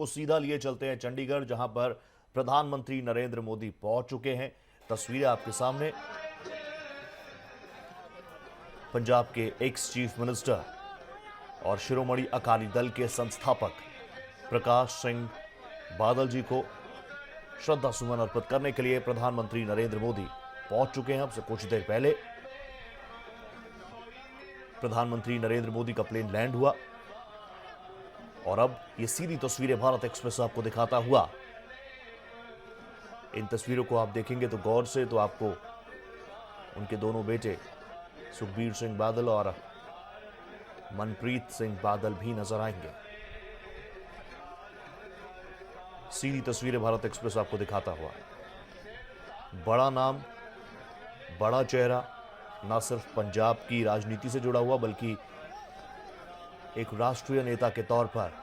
आपको सीधा लिए चलते हैं चंडीगढ़, जहां पर प्रधानमंत्री नरेंद्र मोदी पहुंच चुके हैं। तस्वीरें आपके सामने। पंजाब के एक्स चीफ मिनिस्टर और शिरोमणि अकाली दल के संस्थापक प्रकाश सिंह बादल जी को श्रद्धा सुमन अर्पित करने के लिए प्रधानमंत्री नरेंद्र मोदी पहुंच चुके हैं। अब से कुछ देर पहले प्रधानमंत्री नरेंद्र मोदी का प्लेन लैंड हुआ और अब ये सीधी तस्वीरें भारत एक्सप्रेस आपको दिखाता हुआ। इन तस्वीरों को आप देखेंगे तो गौर से, तो आपको उनके दोनों बेटे सुखबीर सिंह बादल और मनप्रीत सिंह बादल भी नजर आएंगे। सीधी तस्वीरें भारत एक्सप्रेस आपको दिखाता हुआ। बड़ा नाम, बड़ा चेहरा, न सिर्फ पंजाब की राजनीति से जुड़ा हुआ बल्कि एक राष्ट्रीय नेता के तौर पर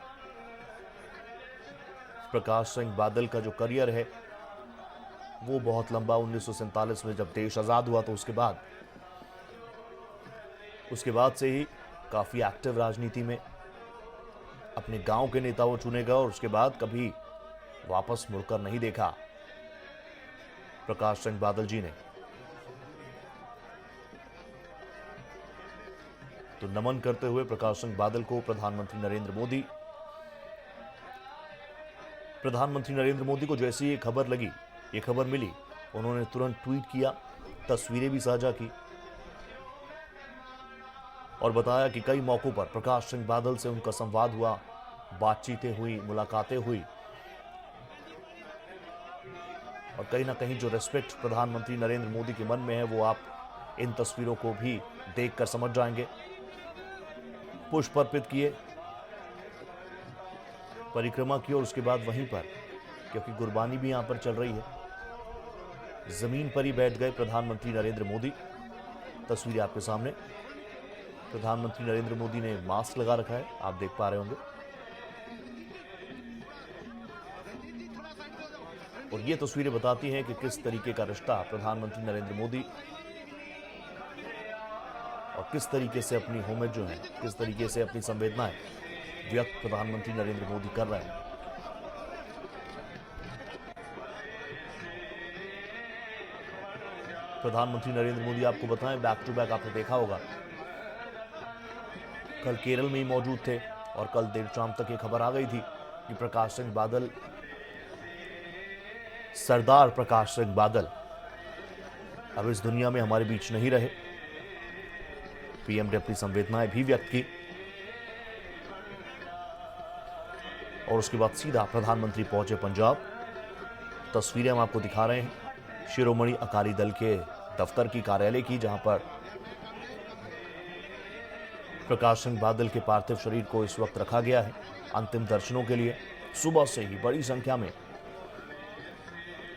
प्रकाश सिंह बादल का जो करियर है वो बहुत लंबा। 1947 में जब देश आजाद हुआ तो उसके बाद से ही काफी एक्टिव राजनीति में। अपने गांव के नेता वो चुने गए और उसके बाद कभी वापस मुड़कर नहीं देखा प्रकाश सिंह बादल जी ने। तो नमन करते हुए प्रकाश सिंह बादल को प्रधानमंत्री नरेंद्र मोदी को जैसे ये खबर मिली, उन्होंने तुरंत ट्वीट किया, तस्वीरें भी साझा की और बताया कि कई मौकों पर प्रकाश सिंह बादल से उनका संवाद हुआ, बातचीतें हुई, मुलाकातें हुई और कहीं ना कहीं जो रिस्पेक्ट प्रधानमंत्री नरेंद्र मोदी के मन में है वो आप इन तस्वीरों को भी देखकर समझ जाएंगे। पुष्प अर्पित किए, परिक्रमा की और उसके बाद वहीं पर, क्योंकि गुरबानी भी यहां पर चल रही है, जमीन पर ही बैठ गए प्रधानमंत्री नरेंद्र मोदी। तस्वीरें आपके सामने। प्रधानमंत्री नरेंद्र मोदी ने मास्क लगा रखा है, आप देख पा रहे होंगे। और ये तस्वीरें बताती हैं कि किस तरीके का रिश्ता प्रधानमंत्री नरेंद्र मोदी और किस तरीके से अपनी होमेज जो है, किस तरीके से अपनी संवेदनाएं व्यक्त प्रधानमंत्री नरेंद्र मोदी कर रहे हैं। प्रधानमंत्री नरेंद्र मोदी, आपको बताएं, बैक टू बैक आपने देखा होगा, कल केरल में ही मौजूद थे और कल देर शाम तक ये खबर आ गई थी कि प्रकाश सिंह बादल, सरदार प्रकाश सिंह बादल अब इस दुनिया में हमारे बीच नहीं रहे। पीएम ने अपनी संवेदनाएं भी व्यक्त की और उसके बाद सीधा प्रधानमंत्री पहुंचे पंजाब। तस्वीरें हम आपको दिखा रहे हैं शिरोमणि अकाली दल के दफ्तर की, कार्यालय की, जहां पर प्रकाश सिंह बादल के पार्थिव शरीर को इस वक्त रखा गया है अंतिम दर्शनों के लिए। सुबह से ही बड़ी संख्या में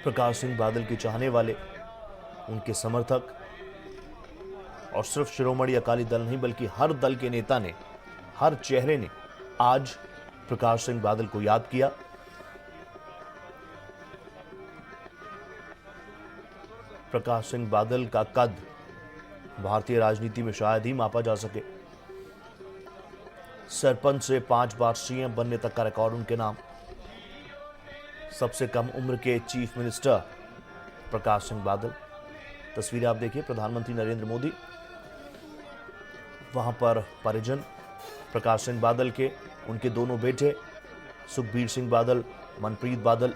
प्रकाश सिंह बादल के चाहने वाले, उनके समर्थक और सिर्फ शिरोमणि अकाली दल नहीं बल्कि हर दल के नेता ने, हर चेहरे ने आज प्रकाश सिंह बादल को याद किया। प्रकाश सिंह बादल का कद भारतीय राजनीति में शायद ही मापा जा सके। सरपंच से 5 बार सीएम बनने तक का रिकॉर्ड उनके नाम। सबसे कम उम्र के चीफ मिनिस्टर प्रकाश सिंह बादल। तस्वीरें आप देखिए, प्रधानमंत्री नरेंद्र मोदी, वहां पर परिजन प्रकाश सिंह बादल के, उनके दोनों बेटे सुखबीर सिंह बादल, मनप्रीत बादल।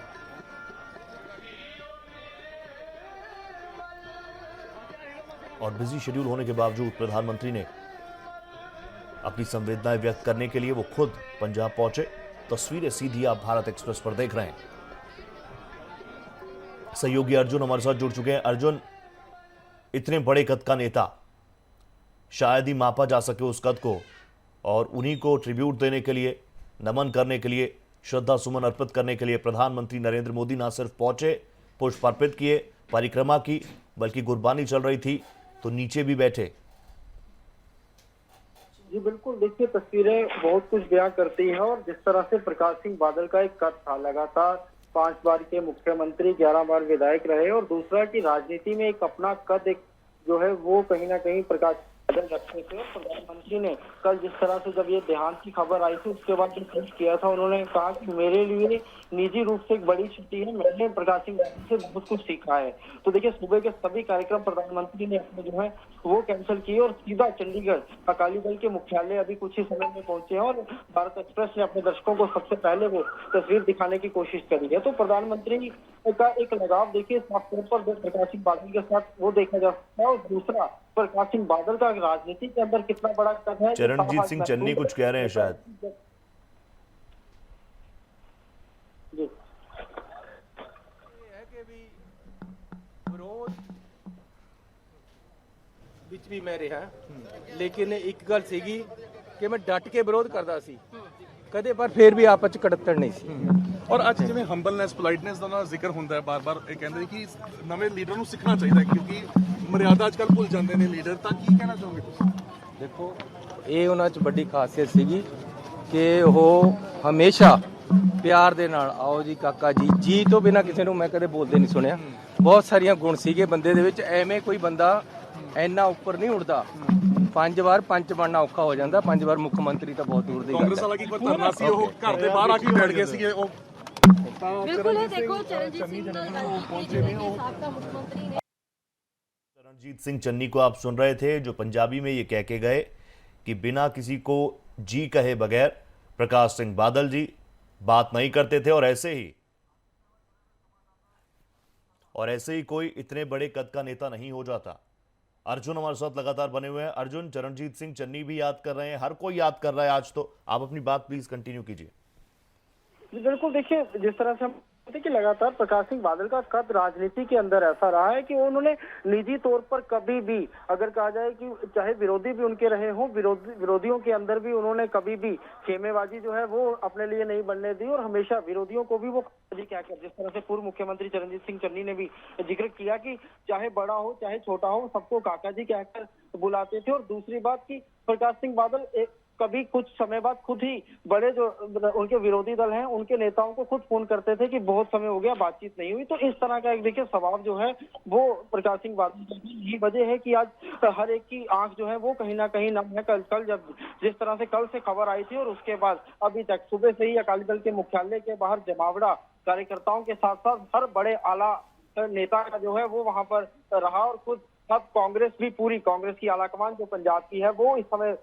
और बिजी शेड्यूल होने के बावजूद प्रधानमंत्री ने अपनी संवेदनाएं व्यक्त करने के लिए वो खुद पंजाब पहुंचे। तस्वीरें सीधी आप भारत एक्सप्रेस पर देख रहे हैं। सहयोगी अर्जुन हमारे साथ जुड़ चुके हैं। अर्जुन, इतने बड़े कद का नेता, शायद ही मापा जा सके उस कद को, और उन्हीं को ट्रिब्यूट देने के लिए, नमन करने के लिए, श्रद्धा सुमन अर्पित करने के लिए प्रधानमंत्री नरेंद्र मोदी न सिर्फ पहुंचे, पुष्प अर्पित किए, परिक्रमा की, बल्कि गुरबानी चल रही थी तो नीचे भी बैठे। जी बिल्कुल, देखिए तस्वीरें बहुत कुछ बयां करती हैं और जिस तरह से प्रकाश सिंह बादल का एक कद था, लगातार 5 बार के मुख्यमंत्री, 11 बार विधायक रहे, और दूसरा कि राजनीति में एक अपना कद एक जो है वो कहीं ना कहीं प्रकाश बादल रखते थे। और प्रधानमंत्री ने कल जिस तरह से जब ये देहांत की खबर आई थी उसके बाद जो ट्वीट किया था, उन्होंने कहा कि मेरे लिए निजी रूप से एक बड़ी छुट्टी है, मैंने प्रकाश सिंह बादल से बहुत कुछ सीखा है। तो देखिए सुबह के सभी कार्यक्रम प्रधानमंत्री ने अपने जो है वो कैंसिल किए और सीधा चंडीगढ़ अकाली दल के मुख्यालय अभी कुछ ही समय में पहुंचे हैं। और भारत एक्सप्रेस ने अपने दर्शकों को सबसे पहले वो तस्वीर दिखाने की कोशिश करी है। तो प्रधानमंत्री का एक लगाव देखिए साफ तौर पर प्रकाश सिंह बादल के साथ वो देखा जा सकता है। और दूसरा, प्रकाश सिंह बादल का राजनीति के अंदर कितना बड़ा कद है। चरणजीत सिंह चन्नी कुछ कह रहे हैं शायद। जी ਵਿਰੋਧ ਵਿੱਚ ਵੀ ਮੈਂ ਰਿਹਾ, ਲੇਕਿਨ ਇੱਕ ਗੱਲ ਸੀਗੀ ਕਿ ਮੈਂ ਡਟ ਕੇ ਵਿਰੋਧ ਕਰਦਾ ਸੀ ਕਦੇ, ਪਰ ਫਿਰ ਵੀ ਆਪਸ ਚ ਕੜੱਤਣ ਨਹੀਂ ਸੀ। ਔਰ ਅੱਜ ਜਿਵੇਂ ਹੰਬਲਨੈਸ ਪੋਲਾਈਟਨੈਸ ਦਾ ਨਾ ਜ਼ਿਕਰ ਹੁੰਦਾ ਹੈ ਬਾਰ-ਬਾਰ, ਇਹ ਕਹਿੰਦੇ ਕਿ ਨਵੇਂ ਲੀਡਰ ਨੂੰ ਸਿੱਖਣਾ ਚਾਹੀਦਾ ਹੈ ਕਿਉਂਕਿ ਮਰਿਆਦਾ ਅੱਜ ਕੱਲ੍ਹ ਭੁੱਲ ਜਾਂਦੇ ਨੇ ਲੀਡਰ। ਤਾਂ ਕੀ ਕਹਿਣਾ ਚਾਹੋਗੇ ਤੁਸੀਂ? ਦੇਖੋ ਇਹ ਉਹਨਾਂ ਚ ਵੱਡੀ ਖਾਸੀਅਤ ਸੀਗੀ ਕਿ ਉਹ ਹਮੇਸ਼ਾ ਪਿਆਰ ਦੇ ਨਾਲ ਆਓ ਜੀ ਕਾਕਾ ਜੀ, ਜੀ ਤੋਂ ਬਿਨਾਂ ਕਿਸੇ ਨੂੰ ਮੈਂ ਕਦੇ ਬੋਲਦੇ ਨਹੀਂ ਸੁਣਿਆ। ਬਹੁਤ ਸਾਰੀਆਂ ਗੁਣ ਸੀਗੇ ਬੰਦੇ ਦੇ ਵਿੱਚ, ਐਵੇਂ ਕੋਈ ਬੰਦਾ ਇੰਨਾ ਉੱਪਰ ਨਹੀਂ ਉੱਡਦਾ। 5 ਵਾਰ ਪੰਚ ਬਣਨਾ ਔਖਾ ਹੋ ਜਾਂਦਾ, 5 ਵਾਰ ਮੁੱਖ ਮੰਤਰੀ ਤਾਂ ਬਹੁਤ ਦੂਰ ਦੀ ਗੱਲ ਕਾਂਗਰਸ ਹੈ। ਵਾਲਾ ਕੀ ਕੋਈ ਧਰਨਾ ਸੀ, ਉਹ ਘਰ ਦੇ ਬਾਹਰ ਆ ਕੇ ਬੈਠ ਗਏ ਸੀਗੇ ਉਹ। बिल्कुल है, देखो चरणजीत सिंह पहुंचे नहीं, साबका मुख्यमंत्री ने चरणजीत सिंह चन्नी को आप सुन रहे थे, जो पंजाबी में ये कह के गए कि बिना किसी को जी कहे बगैर प्रकाश सिंह बादल जी बात नहीं करते थे। और ऐसे ही कोई इतने बड़े कद का नेता नहीं हो जाता। अर्जुन हमारे साथ लगातार बने हुए हैं। अर्जुन, चरणजीत सिंह चन्नी भी याद कर रहे हैं, हर कोई याद कर रहा है आज, तो आप अपनी बात प्लीज कंटिन्यू कीजिए। बिल्कुल, देखिए जिस तरह से हम कि लगातार प्रकाश सिंह बादल का कद राजनीति के अंदर ऐसा रहा है कि उन्होंने निजी तौर पर कभी भी, अगर कहा जाए कि चाहे विरोधी भी उनके रहे हों, विरोधियों के अंदर भी उन्होंने कभी भी खेमेबाजी जो है वो अपने लिए नहीं बनने दी। और हमेशा विरोधियों को भी वो क्या कर, जिस तरह से पूर्व मुख्यमंत्री चरणजीत सिंह चन्नी ने भी जिक्र किया कि चाहे बड़ा हो चाहे छोटा हो, सबको काका जी कहकर बुलाते थे। और दूसरी बात की प्रकाश सिंह बादल कभी कुछ समय बाद खुद ही बड़े जो उनके विरोधी दल हैं उनके नेताओं को खुद फोन करते थे कि बहुत समय हो गया बातचीत नहीं हुई। तो इस तरह का एक देखिए स्वभाव जो है वो प्रकाश सिंह बादल की यही वजह है कि आज हर एक की आंख जो है वो कहीं ना कहीं नम है। कल जब जिस तरह से कल से खबर आई थी और उसके बाद अभी तक सुबह से ही अकाली दल के मुख्यालय के बाहर जमावड़ा कार्यकर्ताओं के साथ साथ हर बड़े आला नेता का जो है वो वहां पर रहा। और खुद अब कांग्रेस भी, पूरी कांग्रेस की आलाकमान जो पंजाब की है वो इस समय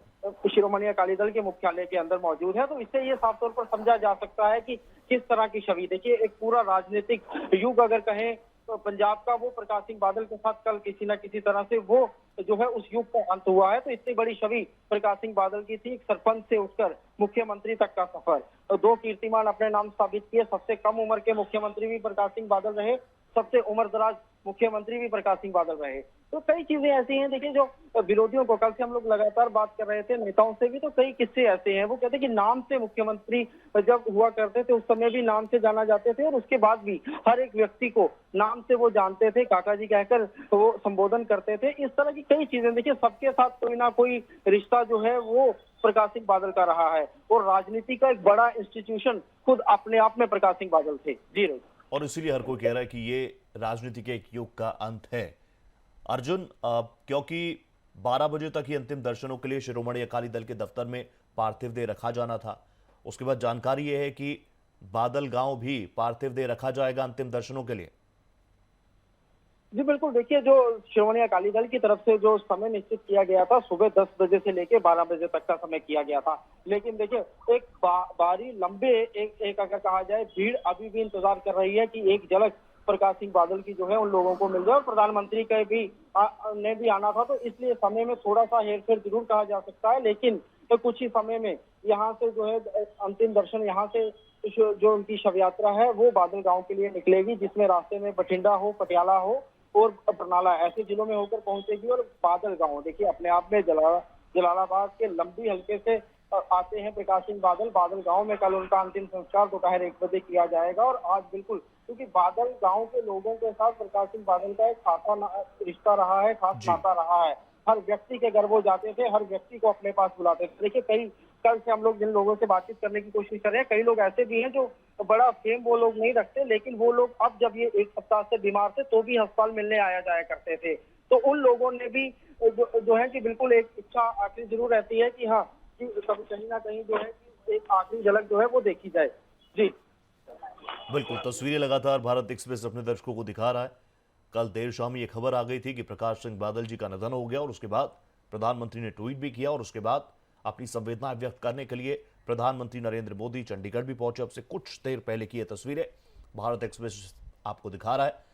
शिरोमणि अकाली दल के मुख्यालय के अंदर मौजूद है। तो इससे ये साफ तौर पर समझा जा सकता है कि किस तरह की छवि, देखिए एक पूरा राजनीतिक युग अगर कहें तो पंजाब का, वो प्रकाश सिंह बादल के साथ कल किसी न किसी तरह से वो जो है उस युग का अंत हुआ है। तो इससे बड़ी छवि प्रकाश सिंह बादल की थी, सरपंच से उठकर मुख्यमंत्री तक का सफर, 2 कीर्तिमान अपने नाम साबित किए। सबसे कम उम्र के मुख्यमंत्री भी प्रकाश सिंह बादल रहे, सबसे उम्रदराज मुख्यमंत्री भी प्रकाश सिंह बादल रहे। तो कई चीजें ऐसी हैं, देखिए जो विरोधियों को, कल से हम लोग लगातार बात कर रहे थे नेताओं से भी, तो कई किस्से ऐसे हैं, वो कहते हैं कि नाम से मुख्यमंत्री जब हुआ करते थे उस समय भी नाम से जाना जाते थे और उसके बाद भी हर एक व्यक्ति को नाम से वो जानते थे, काका जी कहकर वो संबोधन करते थे। इस तरह की कई चीजें, देखिए सबके साथ कोई ना कोई रिश्ता जो है वो प्रकाश सिंह बादल का रहा है। और राजनीति का एक बड़ा इंस्टीट्यूशन खुद अपने आप में प्रकाश सिंह बादल थे। जी रोज, और इसीलिए हर कोई कह रहा है कि ये राजनीति के एक युग का अंत है। अर्जुन, क्योंकि 12 बजे तक ही अंतिम दर्शनों के लिए शिरोमणि अकाली दल के दफ्तर में पार्थिव देह रखा जाना था, उसके बाद जानकारी यह है कि बादल गांव भी पार्थिव देह रखा जाएगा अंतिम दर्शनों के लिए। जी बिल्कुल, देखिए जो शिरोमणि अकाली दल की तरफ से जो समय निश्चित किया गया था सुबह 10 बजे से लेकर 12 बजे तक का समय किया गया था, लेकिन देखिए एक बारी लंबे एक अगर कहा जाए भीड़ अभी भी इंतजार कर रही है कि एक झलक प्रकाश सिंह बादल की जो है उन लोगों को मिल जाए। और प्रधानमंत्री के भी ने भी आना था, तो इसलिए समय में थोड़ा सा हेरफेर जरूर कहा जा सकता है, लेकिन तो कुछ ही समय में यहाँ से जो है अंतिम दर्शन, यहाँ से जो उनकी शव यात्रा है वो बादल गांव के लिए निकलेगी, जिसमें रास्ते में बठिंडा हो, पटियाला हो और बरनाला ऐसे जिलों में होकर पहुंचेगी। और बादल गांव देखिए अपने आप में जलालाबाद के लंबी हल्के से आते हैं प्रकाश सिंह बादल। बादल गांव में कल उनका अंतिम संस्कार दोपहर 1 बजे किया जाएगा। और आज बिल्कुल, क्योंकि बादल गांव के लोगों के साथ प्रकाश सिंह बादल का एक खासा रिश्ता रहा है, खास नाता रहा है। हर व्यक्ति के घर वो जाते थे, हर व्यक्ति को अपने पास बुलाते थे। देखिए कल से हम लोग जिन लोगों से बातचीत करने की कोशिश कर रहे हैं, कई लोग ऐसे भी हैं जो बड़ा फेम वो लोग नहीं रखते, लेकिन वो लोग अब जब ये 1 सप्ताह से बीमार थे तो भी अस्पताल मिलने आया जाया करते थे। तो उन लोगों ने भी जो है कि बिल्कुल एक इच्छा आखिर जरूर रहती है कि हाँ, कि कभी कहीं ना कहीं जो है कि एक आखिरी झलक जो है वो देखी जाए। जी बिल्कुल, तस्वीरें लगातार भारत एक्सप्रेस अपने दर्शकों को दिखा रहा है। कल देर शाम ये खबर आ गई थी कि प्रकाश सिंह बादल जी का निधन हो गया और उसके बाद प्रधानमंत्री ने ट्वीट भी किया और उसके बाद अपनी संवेदनाएं व्यक्त करने के लिए प्रधानमंत्री नरेंद्र मोदी चंडीगढ़ भी पहुंचे। अब से कुछ देर पहले की ये तस्वीरें भारत एक्सप्रेस आपको दिखा रहा है।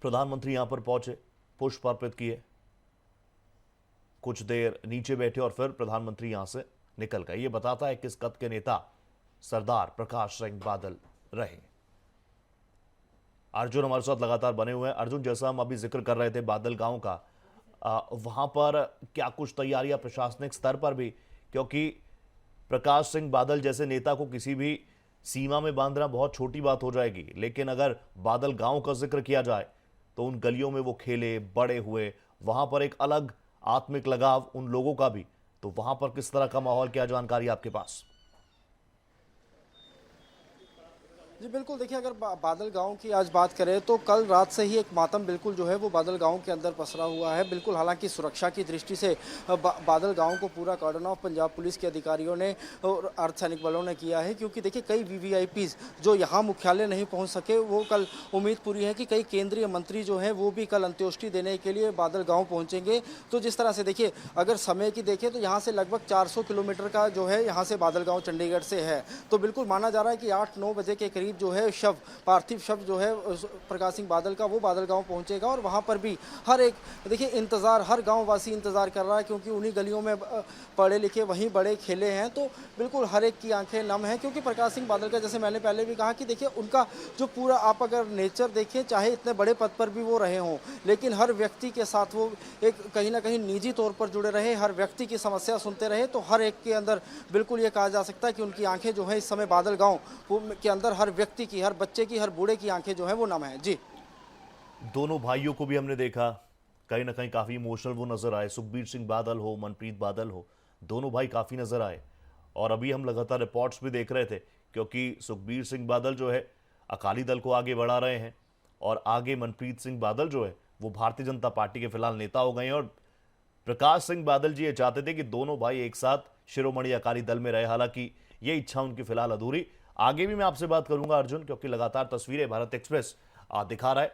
प्रधानमंत्री यहां पर पहुंचे, पुष्प अर्पित किए, कुछ देर नीचे बैठे और फिर प्रधानमंत्री यहां से निकल गए। ये बताता है किस कद के नेता सरदार प्रकाश सिंह बादल रहे। अर्जुन हमारे साथ लगातार बने हुए हैं। अर्जुन, जैसा हम अभी जिक्र कर रहे थे बादल गांव का, वहां पर क्या कुछ तैयारियां प्रशासनिक स्तर पर भी, क्योंकि प्रकाश सिंह बादल जैसे नेता को किसी भी सीमा में बांधना बहुत छोटी बात हो जाएगी, लेकिन अगर बादल गांव का जिक्र किया जाए तो उन गलियों में वो खेले बड़े हुए, वहां पर एक अलग आत्मिक लगाव उन लोगों का भी, तो वहां पर किस तरह का माहौल, क्या जानकारी आपके पास? जी बिल्कुल, देखिए अगर बादल गांव की आज बात करें तो कल रात से ही एक मातम बिल्कुल जो है वो बादल गांव के अंदर पसरा हुआ है। बिल्कुल, हालांकि सुरक्षा की दृष्टि से बादल गांव को पूरा कॉर्डन ऑफ पंजाब पुलिस के अधिकारियों ने और अर्धसैनिक बलों ने किया है, क्योंकि देखिए कई वीवीआईपीज जो यहाँ मुख्यालय नहीं पहुँच सके, वो कल उम्मीद पूरी है कि कई केंद्रीय मंत्री जो हैं वो भी कल अंत्येष्टि देने के लिए बादल गाँव पहुँचेंगे। तो जिस तरह से देखिए अगर समय की देखें तो यहाँ से लगभग 400 किलोमीटर का जो है यहाँ से बादल गाँव चंडीगढ़ से है। तो बिल्कुल माना जा रहा है कि 8-9 बजे के करीब जो है शव, पार्थिव शव जो है प्रकाश सिंह बादल का, वो बादल गांव पहुंचेगा। और वहां पर भी हर एक देखिए इंतजार, हर गांव वासी इंतजार कर रहा है, क्योंकि उन्हीं गलियों में पढ़े लिखे वहीं बड़े खेले हैं। तो बिल्कुल हर एक की आंखें नम हैं, क्योंकि प्रकाश सिंह बादल का, जैसे मैंने पहले भी कहा कि देखिए उनका जो पूरा, आप अगर नेचर देखें, चाहे इतने बड़े पद पर भी वो रहे हों, लेकिन हर व्यक्ति के साथ वो एक कहीं ना कहीं निजी तौर पर जुड़े रहे, हर व्यक्ति की समस्या सुनते रहे। तो हर एक के अंदर बिल्कुल ये कहा जा सकता है कि उनकी आंखें जो है इस समय बादल गाँव के अंदर हर व्यक्ति की, हर बच्चे की, हर बूढ़े की आंखें जो है वो नम है। जी, दोनों भाइयों को भी हमने देखा, कहीं ना कहीं काफी इमोशनल वो नजर आए। सुखबीर सिंह बादल हो, मनप्रीत बादल हो, दोनों भाई काफी नजर आए। और अभी हम लगातार रिपोर्ट्स भी देख रहे थे, क्योंकि सुखबीर सिंह बादल जो है अकाली दल को आगे बढ़ा रहे हैं और आगे मनप्रीत सिंह बादल जो है वो भारतीय जनता पार्टी के फिलहाल नेता हो गए हैं। और प्रकाश सिंह बादल जी ये चाहते थे कि दोनों भाई एक साथ शिरोमणि अकाली दल में रहे, हालांकि ये इच्छा उनकी फिलहाल अधूरी। आगे भी मैं आपसे बात करूंगा अर्जुन, क्योंकि लगातार तस्वीरें भारत एक्सप्रेस दिखा रहा है